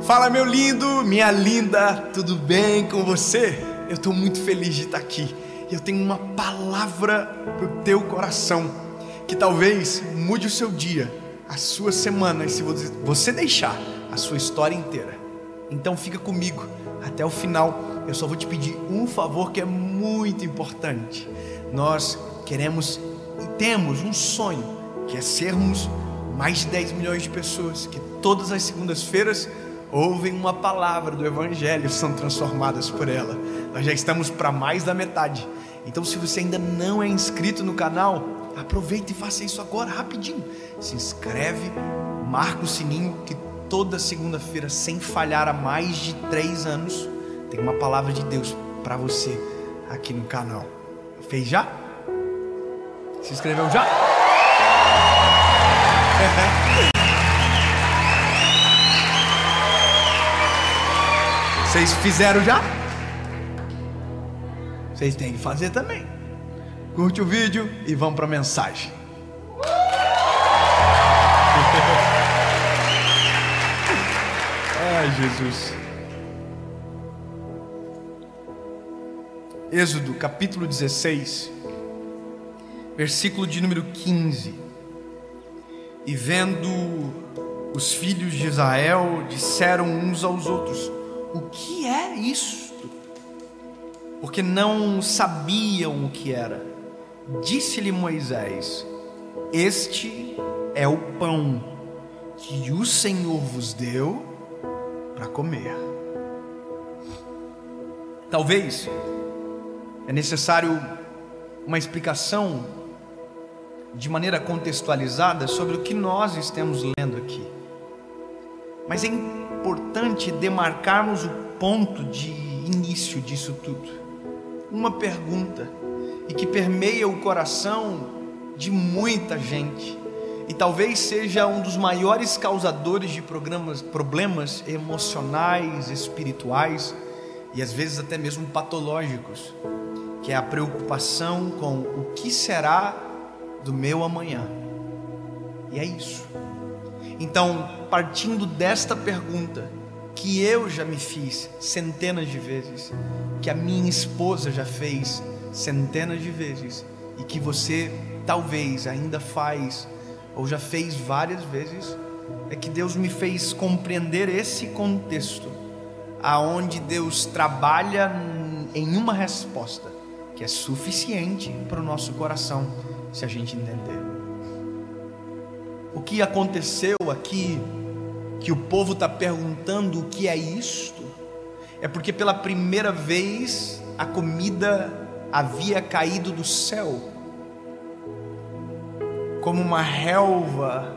Fala, meu lindo, minha linda, tudo bem com você? Eu estou muito feliz de estar aqui. Eu tenho uma palavra para o teu coração, que talvez mude o seu dia, a sua semana, e se você deixar, a sua história inteira. Então fica comigo até o final. Eu só vou te pedir um favor que é muito importante. Nós queremos e temos um sonho, que é sermos mais de 10 milhões de pessoas que todas as segundas-feiras ouvem uma palavra do Evangelho e são transformadas por ela. Nós já estamos para mais da metade. Então, se você ainda não é inscrito no canal, aproveita e faça isso agora, rapidinho. Se inscreve, marca o sininho, que toda segunda-feira, sem falhar, há mais de 3 anos, tem uma palavra de Deus para você aqui no canal. Fez já? Se inscreveu já? Vocês fizeram já? Vocês têm que fazer também. Curte o vídeo e vamos para a mensagem. Ai, Jesus. Êxodo capítulo 16, versículo de número 15. E vendo os filhos de Israel, disseram uns aos outros: o que é isto? Porque não sabiam o que era. Disse-lhe Moisés: este é o pão que o Senhor vos deu para comer. Talvez é necessário uma explicação de maneira contextualizada sobre o que nós estamos lendo aqui. Mas é importante demarcarmos o ponto de início disso tudo. Uma pergunta, e que permeia o coração de muita gente, e talvez seja um dos maiores causadores de problemas emocionais, espirituais e às vezes até mesmo patológicos, que é a preocupação com o que será do meu amanhã. E é isso. Então, partindo desta pergunta, que eu já me fiz centenas de vezes, que a minha esposa já fez centenas de vezes, e que você talvez ainda faz, ou já fez várias vezes, é que Deus me fez compreender esse contexto, aonde Deus trabalha em uma resposta, que é suficiente para o nosso coração, se a gente entender. O que aconteceu aqui, que o povo está perguntando o que é isto, é porque pela primeira vez a comida havia caído do céu, como uma relva,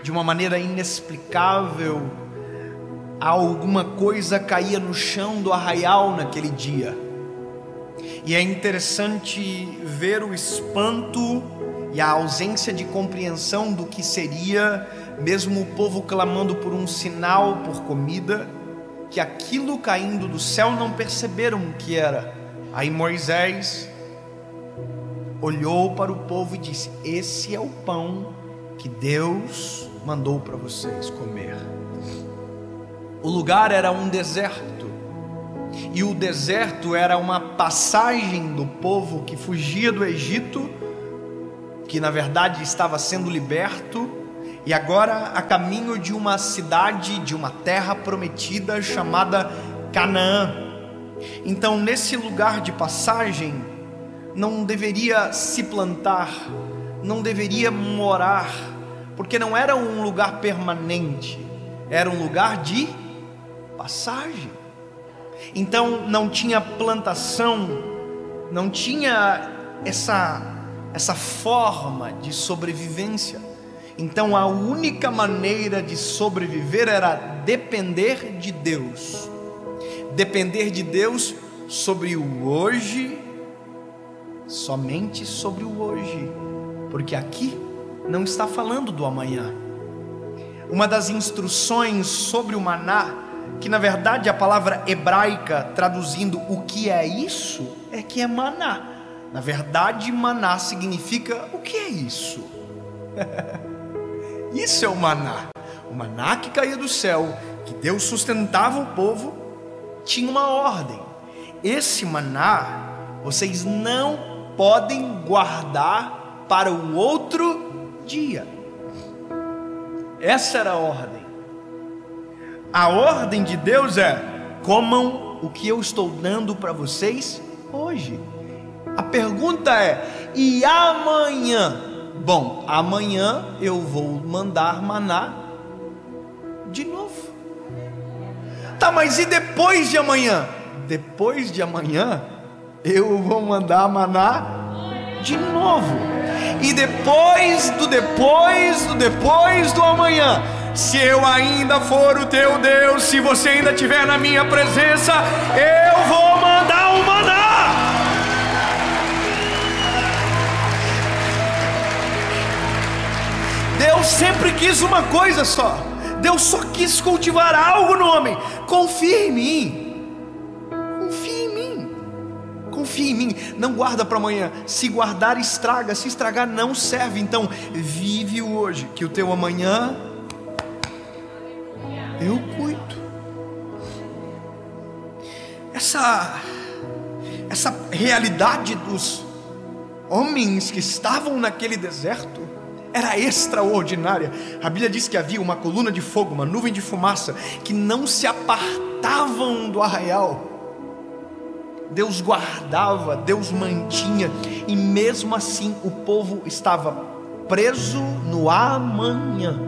de uma maneira inexplicável. Alguma coisa caía no chão do arraial naquele dia. E é interessante ver o espanto e a ausência de compreensão do que seria, mesmo o povo clamando por um sinal, por comida, que aquilo caindo do céu não perceberam o que era. Aí Moisés olhou para o povo e disse: esse é o pão que Deus mandou para vocês comer. O lugar era um deserto, e o deserto era uma passagem do povo que fugia do Egito, que na verdade estava sendo liberto, e agora a caminho de uma cidade, de uma terra prometida chamada Canaã. Então, nesse lugar de passagem, não deveria se plantar, não deveria morar, porque não era um lugar permanente, era um lugar de passagem. Então não tinha plantação, não tinha essa forma de sobrevivência. Então a única maneira de sobreviver era depender de Deus. Depender de Deus sobre o hoje, somente sobre o hoje, porque aqui não está falando do amanhã. Uma das instruções sobre o maná, que na verdade a palavra hebraica traduzindo o que é isso, é que é maná. Na verdade, maná significa o que é isso? Isso é o maná. o maná que caía do céu, que Deus sustentava o povo, tinha uma ordem: esse maná vocês não podem guardar para o outro dia. Essa era a ordem. A ordem de Deus é: comam o que eu estou dando para vocês hoje. A pergunta é: e amanhã? Bom, amanhã eu vou mandar maná de novo. Tá, mas e depois de amanhã? Depois de amanhã eu vou mandar maná de novo. E depois do amanhã, se eu ainda for o teu Deus, se você ainda estiver na minha presença, eu vou mandar o maná. Deus sempre quis uma coisa só. Deus só quis cultivar algo no homem. Confia em mim. Confia em mim. Confia em mim. Não guarda para amanhã. Se guardar, estraga. Se estragar, não serve. Então, vive o hoje, que o teu amanhã eu cuido. Essa realidade dos homens que estavam naquele deserto era extraordinária. A Bíblia diz que havia uma coluna de fogo, uma nuvem de fumaça, que não se apartavam do arraial. Deus guardava, Deus mantinha, e mesmo assim o povo estava preso no amanhã.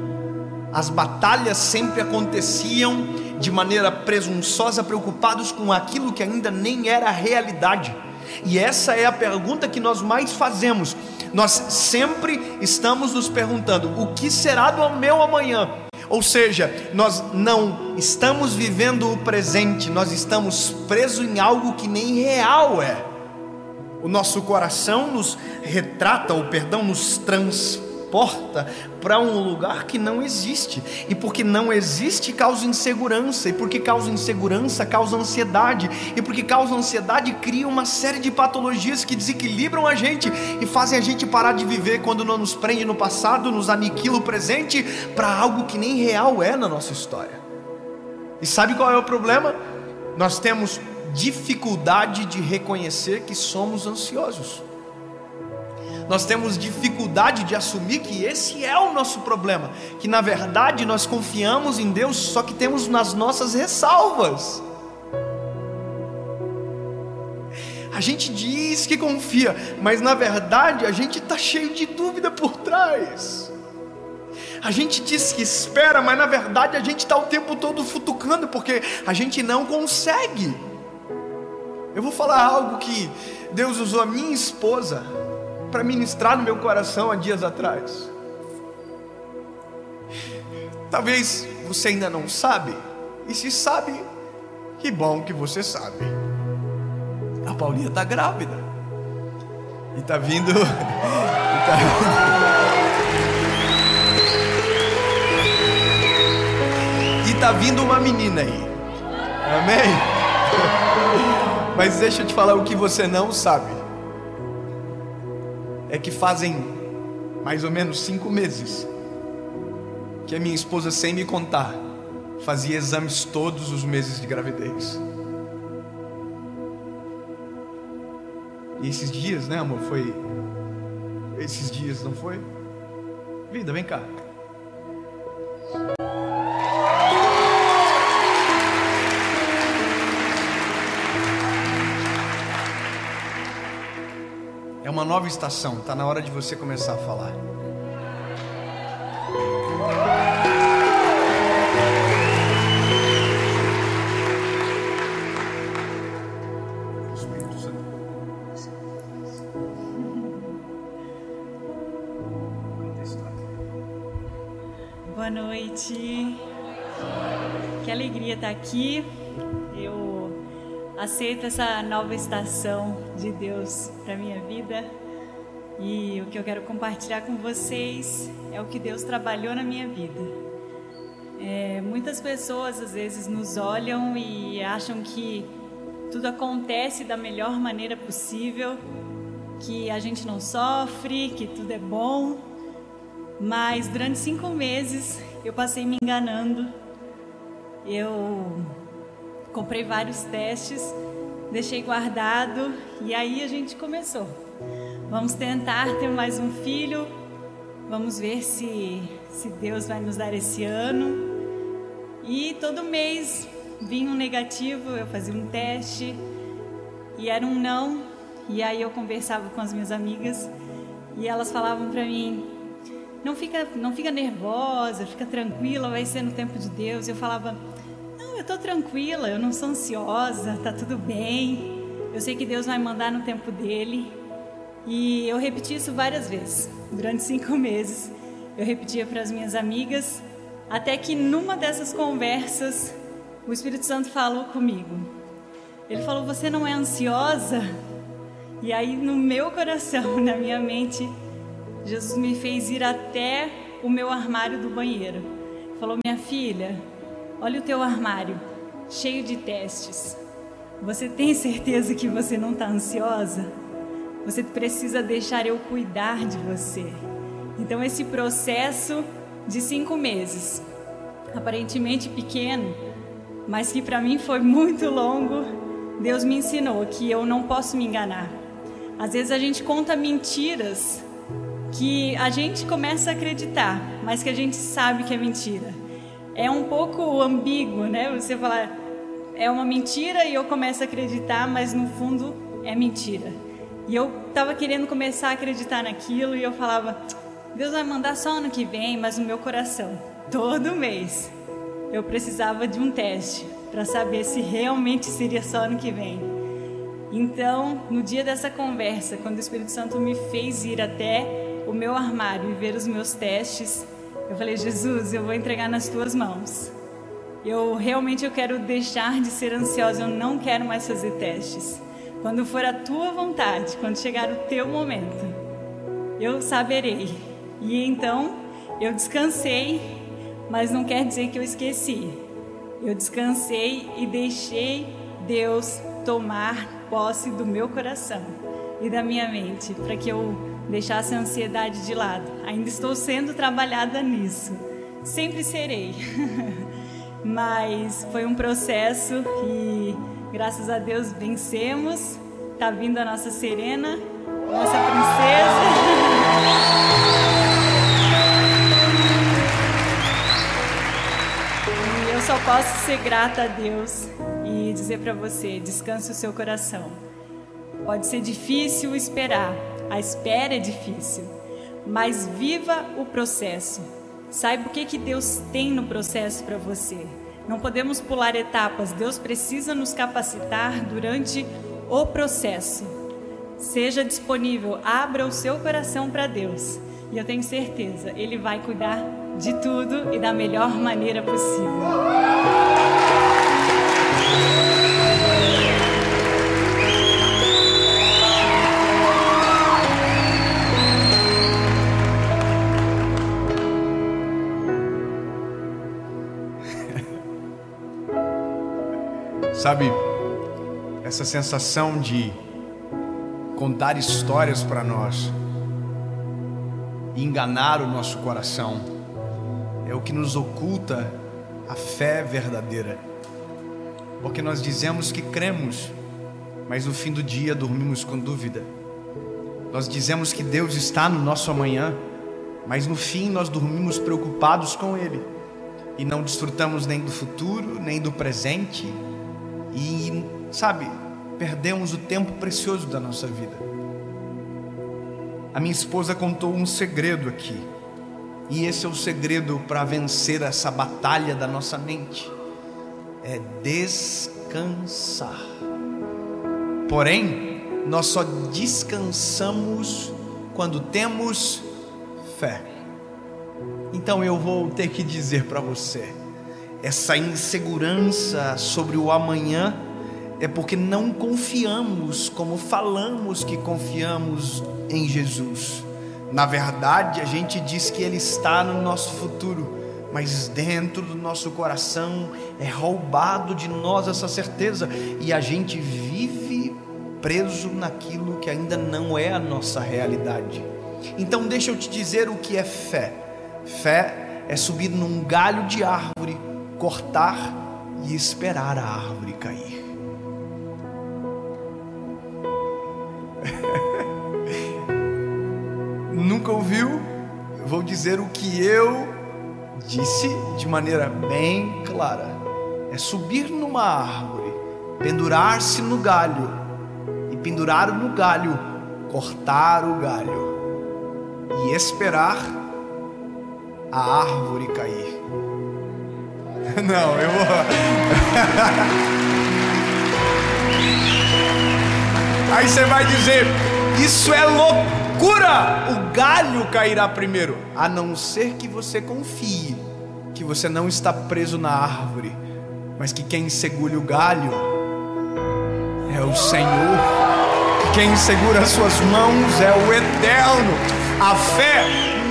As batalhas sempre aconteciam de maneira presunçosa, preocupados com aquilo que ainda nem era realidade. E essa é a pergunta que nós mais fazemos. Nós sempre estamos nos perguntando: o que será do meu amanhã? Ou seja, nós não estamos vivendo o presente, nós estamos presos em algo que nem real é. O nosso coração nos retrata, nos transporta para um lugar que não existe. E porque não existe, causa insegurança. E porque causa insegurança, causa ansiedade. E porque causa ansiedade, cria uma série de patologias que desequilibram a gente e fazem a gente parar de viver, quando não nos prende no passado, nos aniquila o presente para algo que nem real é na nossa história. E sabe qual é o problema? Nós temos dificuldade de reconhecer que somos ansiosos. Nós temos dificuldade de assumir que esse é o nosso problema, que na verdade nós confiamos em Deus, só que temos nas nossas ressalvas. A gente diz que confia, mas na verdade a gente está cheio de dúvida por trás. A gente diz que espera, mas na verdade a gente está o tempo todo futucando, porque a gente não consegue. Eu vou falar algo que Deus usou a minha esposa para ministrar no meu coração há dias atrás. Talvez você ainda não sabe, e se sabe, que bom que você sabe. A Paulinha está grávida e está vindo tá vindo uma menina aí. Amém? Mas deixa eu te falar o que você não sabe. É que fazem mais ou menos 5 meses que a minha esposa, sem me contar, fazia exames todos os meses de gravidez. E esses dias, né, amor? Foi esses dias, não foi? Vida, vem cá. É uma nova estação, está na hora de você começar a falar. Boa noite. Que alegria estar aqui. Eu aceito essa nova estação de Deus para minha vida, e o que eu quero compartilhar com vocês é o que Deus trabalhou na minha vida. Muitas pessoas às vezes nos olham e acham que tudo acontece da melhor maneira possível, que a gente não sofre, que tudo é bom, mas durante 5 meses eu passei me enganando. Eu comprei vários testes, deixei guardado e aí a gente começou. Vamos tentar ter mais um filho, vamos ver se Deus vai nos dar esse ano. E todo mês vinha um negativo, eu fazia um teste e era um não. E aí eu conversava com as minhas amigas e elas falavam para mim: não fica nervosa, fica tranquila, vai ser no tempo de Deus. Eu falava: não, eu tô tranquila, eu não sou ansiosa, tá tudo bem, eu sei que Deus vai mandar no tempo dele. E eu repeti isso várias vezes, durante 5 meses. Eu repetia para as minhas amigas, até que numa dessas conversas, o Espírito Santo falou comigo. Ele falou: você não é ansiosa? E aí no meu coração, na minha mente, Jesus me fez ir até o meu armário do banheiro. Falou: minha filha, olha o teu armário, cheio de testes. Você tem certeza que você não está ansiosa? Você precisa deixar eu cuidar de você. Então esse processo de 5 meses, aparentemente pequeno, mas que para mim foi muito longo, Deus me ensinou que eu não posso me enganar. Às vezes a gente conta mentiras que a gente começa a acreditar, mas que a gente sabe que é mentira. É um pouco ambíguo, né? Você falar, é uma mentira e eu começo a acreditar, mas no fundo é mentira. E eu estava querendo começar a acreditar naquilo e eu falava: Deus vai mandar só ano que vem, mas no meu coração, todo mês, eu precisava de um teste para saber se realmente seria só ano que vem. Então, no dia dessa conversa, quando o Espírito Santo me fez ir até o meu armário e ver os meus testes, eu falei: Jesus, eu vou entregar nas tuas mãos. Eu quero deixar de ser ansiosa, eu não quero mais fazer testes. Quando for a tua vontade, quando chegar o teu momento, eu saberei. E então, eu descansei, mas não quer dizer que eu esqueci. Eu descansei e deixei Deus tomar posse do meu coração e da minha mente, para que eu deixasse a ansiedade de lado. Ainda estou sendo trabalhada nisso, sempre serei. Mas foi um processo e graças a Deus vencemos. Tá vindo a nossa Serena, nossa princesa. E eu só posso ser grata a Deus e dizer para você: descanse o seu coração. Pode ser difícil esperar, a espera é difícil, mas viva o processo. Saiba o que Deus tem no processo para você. Não podemos pular etapas, Deus precisa nos capacitar durante o processo. Seja disponível, abra o seu coração para Deus e eu tenho certeza, Ele vai cuidar de tudo e da melhor maneira possível. Sabe, essa sensação de contar histórias para nós e enganar o nosso coração é o que nos oculta a fé verdadeira. Porque nós dizemos que cremos, mas no fim do dia dormimos com dúvida. Nós dizemos que Deus está no nosso amanhã, mas no fim nós dormimos preocupados com Ele e não desfrutamos nem do futuro, nem do presente. E, sabe, perdemos o tempo precioso da nossa vida. A minha esposa contou um segredo aqui. E esse é o segredo para vencer essa batalha da nossa mente. É descansar. Porém, nós só descansamos quando temos fé. Então eu vou ter que dizer para você: essa insegurança sobre o amanhã é porque não confiamos como falamos que confiamos em Jesus. Na verdade, a gente diz que Ele está no nosso futuro, mas dentro do nosso coração é roubado de nós essa certeza e a gente vive preso naquilo que ainda não é a nossa realidade. Então deixa eu te dizer o que é fé. Fé é subir num galho de árvore, cortar e esperar a árvore cair. Nunca ouviu? Eu vou dizer o que eu disse de maneira bem clara: é subir numa árvore, pendurar-se no galho, e pendurado no galho, cortar o galho e esperar a árvore cair. Não, eu vou. Aí você vai dizer: isso é loucura, o galho cairá primeiro. A não ser que você confie que você não está preso na árvore, mas que quem segura o galho é o Senhor. Quem segura as suas mãos é o Eterno. A fé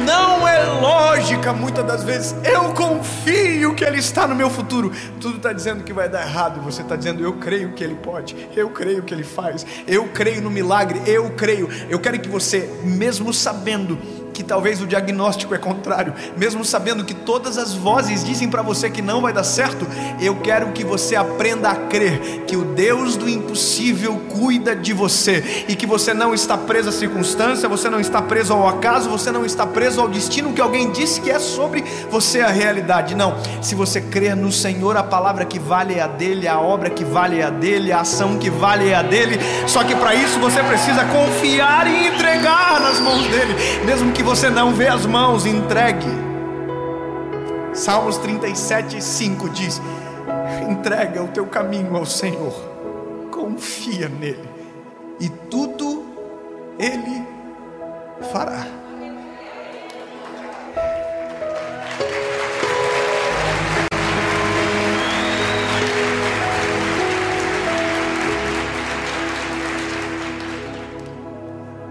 não é lógica muitas das vezes. Eu confio que Ele está no meu futuro. Tudo está dizendo que vai dar errado, você está dizendo: eu creio que Ele pode, eu creio que Ele faz, eu creio no milagre, eu creio. Eu quero que você, mesmo sabendo que talvez o diagnóstico é contrário, mesmo sabendo que todas as vozes dizem para você que não vai dar certo, eu quero que você aprenda a crer que o Deus do impossível cuida de você, e que você não está preso à circunstância, você não está preso ao acaso, você não está preso ao destino que alguém disse que é sobre você a realidade. Não, se você crer no Senhor, a palavra que vale é a dele, a obra que vale é a dele, a ação que vale é a dele. Só que para isso você precisa confiar e entregar nas mãos dele, mesmo que você não vê as mãos, entregue. Salmos 37:5 diz: entrega o teu caminho ao Senhor, confia nele, e tudo ele fará.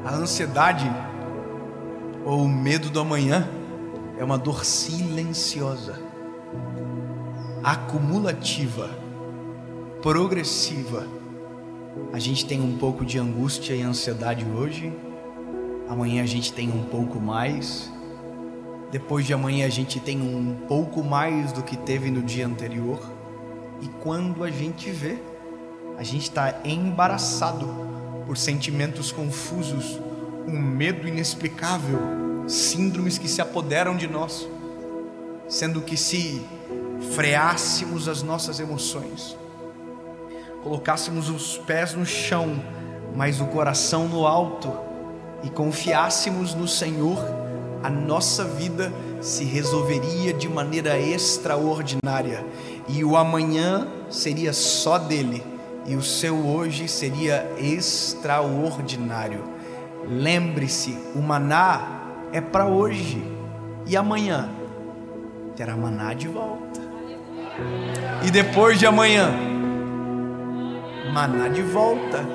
A ansiedade ou o medo do amanhã é uma dor silenciosa, acumulativa, progressiva. A gente tem um pouco de angústia e ansiedade hoje, amanhã a gente tem um pouco mais, depois de amanhã a gente tem um pouco mais do que teve no dia anterior, e quando a gente vê, a gente está embaraçado por sentimentos confusos, um medo inexplicável, síndromes que se apoderam de nós, sendo que se freássemos as nossas emoções, colocássemos os pés no chão, mas o coração no alto, e confiássemos no Senhor, a nossa vida se resolveria de maneira extraordinária, e o amanhã seria só dele, e o seu hoje seria extraordinário. Lembre-se, o maná é para hoje, e amanhã terá maná de volta, e depois de amanhã maná de volta.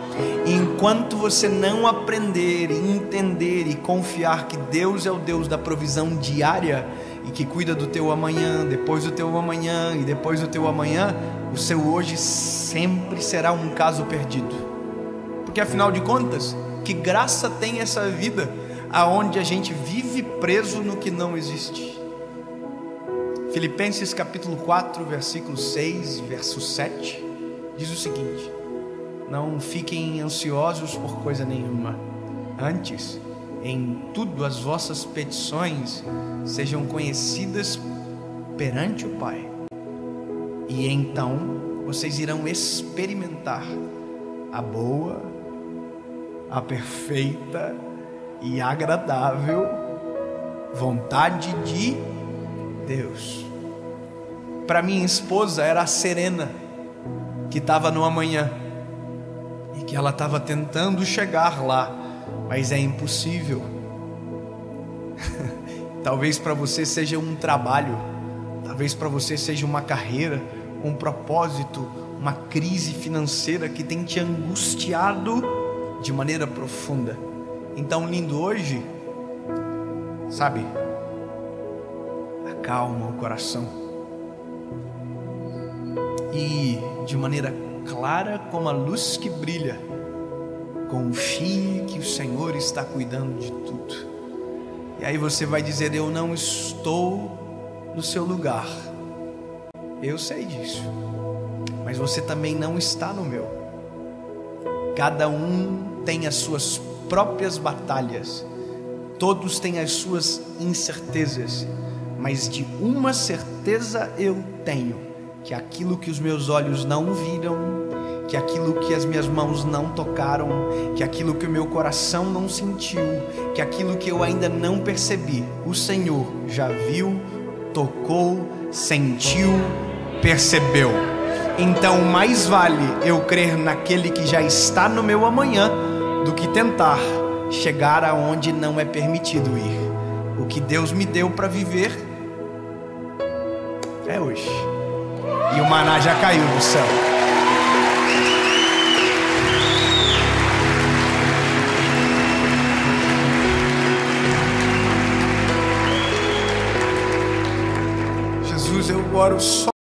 E enquanto você não aprender, entender e confiar que Deus é o Deus da provisão diária, e que cuida do teu amanhã, depois do teu amanhã e depois do teu amanhã, o seu hoje sempre será um caso perdido. Porque afinal de contas, que graça tem essa vida aonde a gente vive preso no que não existe? Filipenses capítulo 4, versículo 6, verso 7 diz o seguinte: não fiquem ansiosos por coisa nenhuma, antes, em tudo as vossas petições sejam conhecidas perante o Pai, e então vocês irão experimentar a boa, a perfeita e agradável vontade de Deus. Para minha esposa era a Serena, que estava no amanhã, e que ela estava tentando chegar lá, mas é impossível. Talvez para você seja um trabalho, talvez para você seja uma carreira, um propósito, uma crise financeira que tem te angustiado de maneira profunda. Então, lindo, hoje, sabe, acalma o coração e, de maneira clara como a luz que brilha, confie que o Senhor está cuidando de tudo. E aí você vai dizer: eu não estou no seu lugar. Eu sei disso, mas você também não está no meu. Cada um tem as suas próprias batalhas, todos têm as suas incertezas, mas de uma certeza eu tenho: que aquilo que os meus olhos não viram, que aquilo que as minhas mãos não tocaram, que aquilo que o meu coração não sentiu, que aquilo que eu ainda não percebi, o Senhor já viu, tocou, sentiu, percebeu. Então mais vale eu crer naquele que já está no meu amanhã do que tentar chegar aonde não é permitido ir. O que Deus me deu para viver é hoje. E o maná já caiu do céu. Jesus, eu oro só